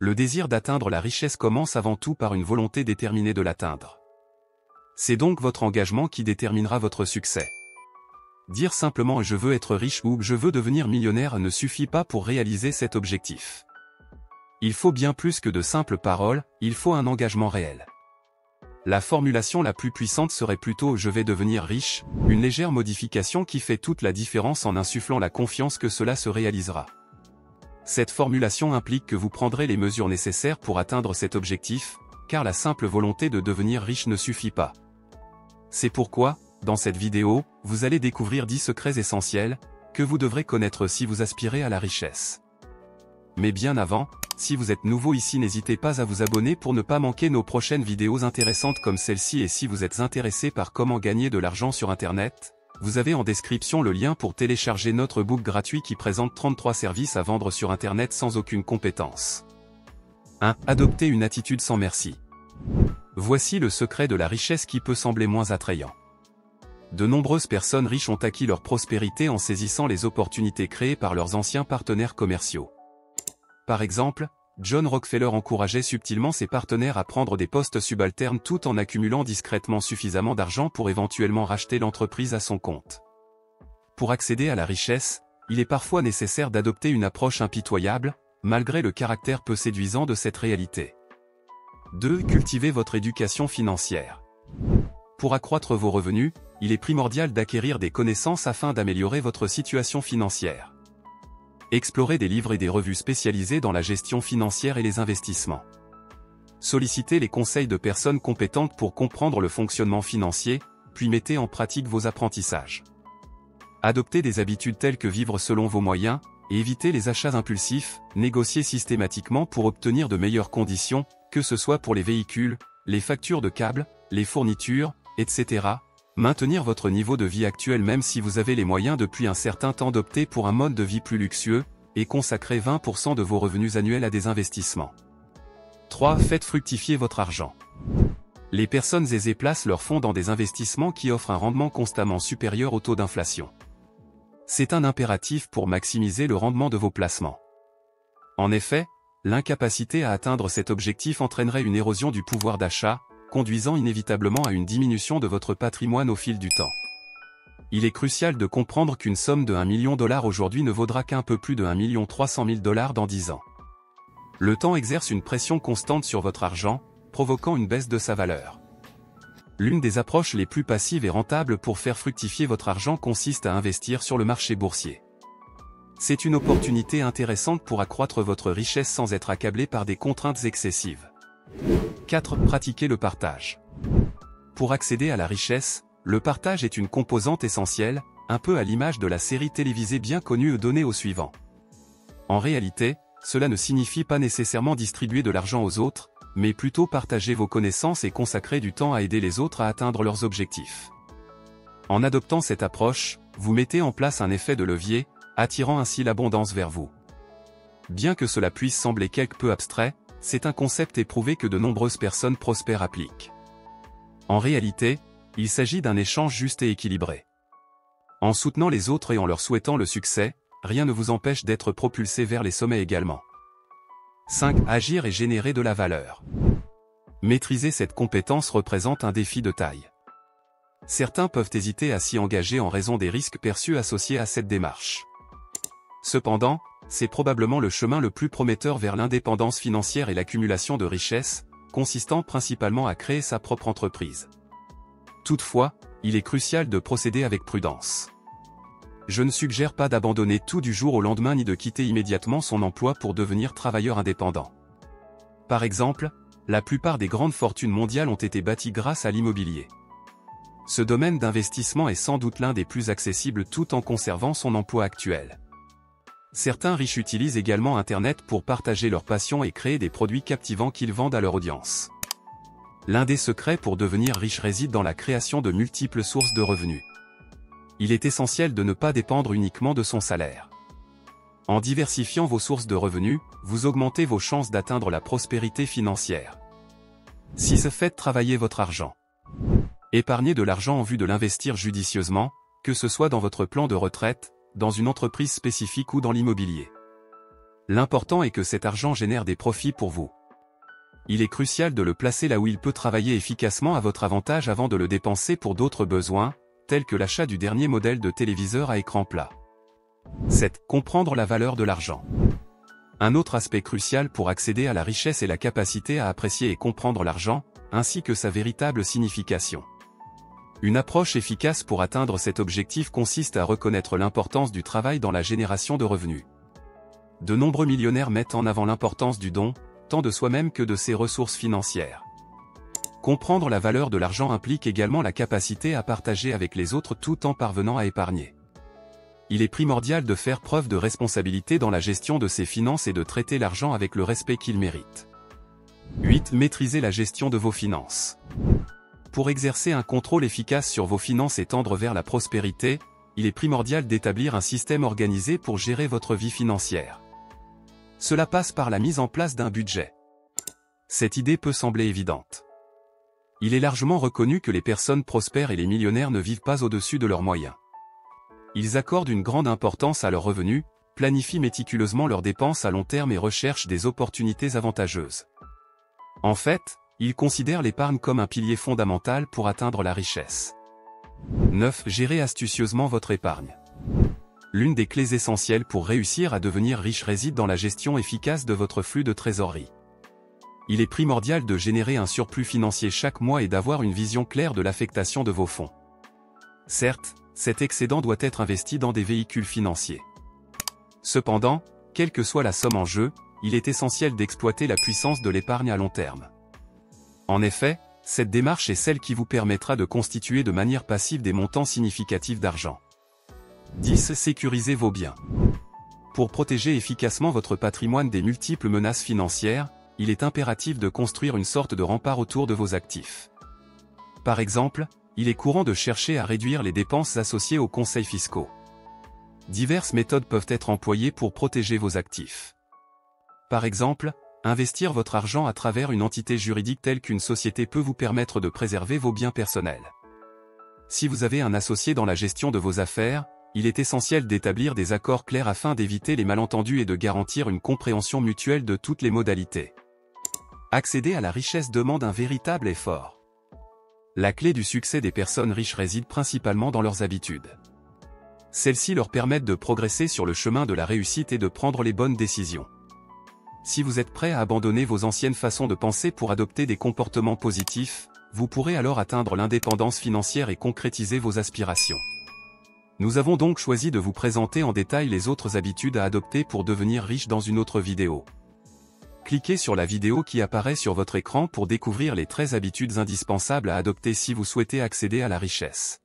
Le désir d'atteindre la richesse commence avant tout par une volonté déterminée de l'atteindre. C'est donc votre engagement qui déterminera votre succès. Dire simplement « je veux être riche » ou « je veux devenir millionnaire » ne suffit pas pour réaliser cet objectif. Il faut bien plus que de simples paroles, il faut un engagement réel. La formulation la plus puissante serait plutôt « je vais devenir riche », une légère modification qui fait toute la différence en insufflant la confiance que cela se réalisera. Cette formulation implique que vous prendrez les mesures nécessaires pour atteindre cet objectif, car la simple volonté de devenir riche ne suffit pas. C'est pourquoi, dans cette vidéo, vous allez découvrir 10 secrets essentiels, que vous devrez connaître si vous aspirez à la richesse. Mais bien avant, si vous êtes nouveau ici n'hésitez pas à vous abonner pour ne pas manquer nos prochaines vidéos intéressantes comme celle-ci et si vous êtes intéressé par comment gagner de l'argent sur Internet, vous avez en description le lien pour télécharger notre book gratuit qui présente 33 services à vendre sur Internet sans aucune compétence. 1. Adopter une attitude sans merci. Voici le secret de la richesse qui peut sembler moins attrayant. De nombreuses personnes riches ont acquis leur prospérité en saisissant les opportunités créées par leurs anciens partenaires commerciaux. Par exemple, John Rockefeller encourageait subtilement ses partenaires à prendre des postes subalternes tout en accumulant discrètement suffisamment d'argent pour éventuellement racheter l'entreprise à son compte. Pour accéder à la richesse, il est parfois nécessaire d'adopter une approche impitoyable, malgré le caractère peu séduisant de cette réalité. 2. Cultivez votre éducation financière. Pour accroître vos revenus, il est primordial d'acquérir des connaissances afin d'améliorer votre situation financière. Explorez des livres et des revues spécialisées dans la gestion financière et les investissements. Sollicitez les conseils de personnes compétentes pour comprendre le fonctionnement financier, puis mettez en pratique vos apprentissages. Adoptez des habitudes telles que vivre selon vos moyens, et évitez les achats impulsifs, négociez systématiquement pour obtenir de meilleures conditions, que ce soit pour les véhicules, les factures de câbles, les fournitures, etc. Maintenir votre niveau de vie actuel même si vous avez les moyens depuis un certain temps d'opter pour un mode de vie plus luxueux, et consacrer 20% de vos revenus annuels à des investissements. 3. Faites fructifier votre argent. Les personnes aisées placent leurs fonds dans des investissements qui offrent un rendement constamment supérieur au taux d'inflation. C'est un impératif pour maximiser le rendement de vos placements. En effet, l'incapacité à atteindre cet objectif entraînerait une érosion du pouvoir d'achat, conduisant inévitablement à une diminution de votre patrimoine au fil du temps. Il est crucial de comprendre qu'une somme de $1 million aujourd'hui ne vaudra qu'un peu plus de $1 300 000 dans 10 ans. Le temps exerce une pression constante sur votre argent, provoquant une baisse de sa valeur. L'une des approches les plus passives et rentables pour faire fructifier votre argent consiste à investir sur le marché boursier. C'est une opportunité intéressante pour accroître votre richesse sans être accablé par des contraintes excessives. 4. Pratiquer le partage. Pour accéder à la richesse, le partage est une composante essentielle, un peu à l'image de la série télévisée bien connue donnée au suivant. En réalité, cela ne signifie pas nécessairement distribuer de l'argent aux autres, mais plutôt partager vos connaissances et consacrer du temps à aider les autres à atteindre leurs objectifs. En adoptant cette approche, vous mettez en place un effet de levier, attirant ainsi l'abondance vers vous. Bien que cela puisse sembler quelque peu abstrait, c'est un concept éprouvé que de nombreuses personnes prospères appliquent. En réalité, il s'agit d'un échange juste et équilibré. En soutenant les autres et en leur souhaitant le succès, rien ne vous empêche d'être propulsé vers les sommets également. 5. Agir et générer de la valeur. Maîtriser cette compétence représente un défi de taille. Certains peuvent hésiter à s'y engager en raison des risques perçus associés à cette démarche. Cependant, c'est probablement le chemin le plus prometteur vers l'indépendance financière et l'accumulation de richesses, consistant principalement à créer sa propre entreprise. Toutefois, il est crucial de procéder avec prudence. Je ne suggère pas d'abandonner tout du jour au lendemain ni de quitter immédiatement son emploi pour devenir travailleur indépendant. Par exemple, la plupart des grandes fortunes mondiales ont été bâties grâce à l'immobilier. Ce domaine d'investissement est sans doute l'un des plus accessibles tout en conservant son emploi actuel. Certains riches utilisent également Internet pour partager leur passion et créer des produits captivants qu'ils vendent à leur audience. L'un des secrets pour devenir riche réside dans la création de multiples sources de revenus. Il est essentiel de ne pas dépendre uniquement de son salaire. En diversifiant vos sources de revenus, vous augmentez vos chances d'atteindre la prospérité financière. 6. Faites travailler votre argent. Épargnez de l'argent en vue de l'investir judicieusement, que ce soit dans votre plan de retraite, dans une entreprise spécifique ou dans l'immobilier. L'important est que cet argent génère des profits pour vous. Il est crucial de le placer là où il peut travailler efficacement à votre avantage avant de le dépenser pour d'autres besoins, tels que l'achat du dernier modèle de téléviseur à écran plat. 7. Comprendre la valeur de l'argent. Un autre aspect crucial pour accéder à la richesse est la capacité à apprécier et comprendre l'argent, ainsi que sa véritable signification. Une approche efficace pour atteindre cet objectif consiste à reconnaître l'importance du travail dans la génération de revenus. De nombreux millionnaires mettent en avant l'importance du don, tant de soi-même que de ses ressources financières. Comprendre la valeur de l'argent implique également la capacité à partager avec les autres tout en parvenant à épargner. Il est primordial de faire preuve de responsabilité dans la gestion de ses finances et de traiter l'argent avec le respect qu'il mérite. 8. Maîtriser la gestion de vos finances. Pour exercer un contrôle efficace sur vos finances et tendre vers la prospérité, il est primordial d'établir un système organisé pour gérer votre vie financière. Cela passe par la mise en place d'un budget. Cette idée peut sembler évidente. Il est largement reconnu que les personnes prospères et les millionnaires ne vivent pas au-dessus de leurs moyens. Ils accordent une grande importance à leurs revenus, planifient méticuleusement leurs dépenses à long terme et recherchent des opportunités avantageuses. En fait, ils considèrent l'épargne comme un pilier fondamental pour atteindre la richesse. 9. Gérez astucieusement votre épargne. L'une des clés essentielles pour réussir à devenir riche réside dans la gestion efficace de votre flux de trésorerie. Il est primordial de générer un surplus financier chaque mois et d'avoir une vision claire de l'affectation de vos fonds. Certes, cet excédent doit être investi dans des véhicules financiers. Cependant, quelle que soit la somme en jeu, il est essentiel d'exploiter la puissance de l'épargne à long terme. En effet, cette démarche est celle qui vous permettra de constituer de manière passive des montants significatifs d'argent. 10. Sécurisez vos biens. Pour protéger efficacement votre patrimoine des multiples menaces financières, il est impératif de construire une sorte de rempart autour de vos actifs. Par exemple, il est courant de chercher à réduire les dépenses associées aux conseils fiscaux. Diverses méthodes peuvent être employées pour protéger vos actifs. Par exemple, investir votre argent à travers une entité juridique telle qu'une société peut vous permettre de préserver vos biens personnels. Si vous avez un associé dans la gestion de vos affaires, il est essentiel d'établir des accords clairs afin d'éviter les malentendus et de garantir une compréhension mutuelle de toutes les modalités. Accéder à la richesse demande un véritable effort. La clé du succès des personnes riches réside principalement dans leurs habitudes. Celles-ci leur permettent de progresser sur le chemin de la réussite et de prendre les bonnes décisions. Si vous êtes prêt à abandonner vos anciennes façons de penser pour adopter des comportements positifs, vous pourrez alors atteindre l'indépendance financière et concrétiser vos aspirations. Nous avons donc choisi de vous présenter en détail les autres habitudes à adopter pour devenir riche dans une autre vidéo. Cliquez sur la vidéo qui apparaît sur votre écran pour découvrir les 13 habitudes indispensables à adopter si vous souhaitez accéder à la richesse.